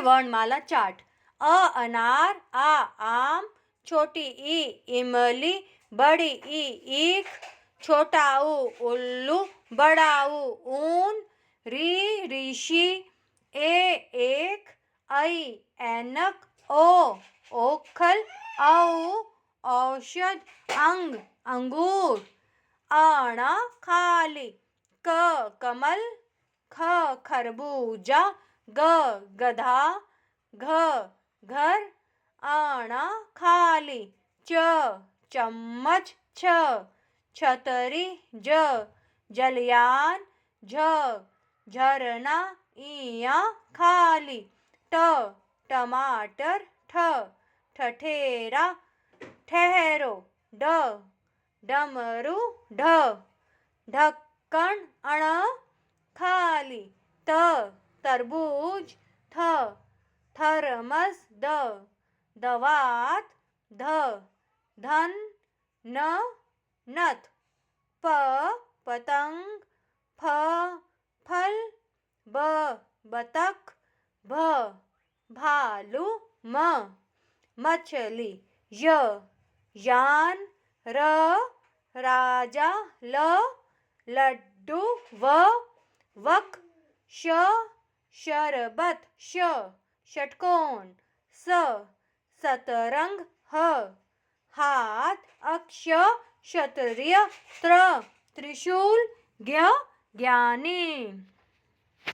वर्णमाला चार्ट। अ अनार, आ आम, छोटी ई इमली, बड़ी ई ईख, छोटा ऊ उल्लू, बड़ा ऊ ऊन, री ऋषि, ए एक, ऐ ऐनक, ओ ओखल, औ औषध, अंग अंगूर, अण खाली, क कमल, ख खरबूजा, ग गधा, घ घर, अण खाली, च चम्मच, छ छतरी, ज जलयान, झ झरना, इया खाली, ट टमाटर, ठ ठठेरा ठहरो, ड डमरू, ढ ढक्कन, अण खाली, त तरबूज, थ थर्मस, द दवात, ध धन, न नथ, प पतंग, फ फल, ब बतख, भ भालू, म मछली, य यान, र राजा, ल लड्डू, व वक, श शरबत, श षटकोण, स सतरंग, ह हाथ, अक्ष क्षत्रिय, त्र त्रिशूल, ज्ञ ज्ञानी।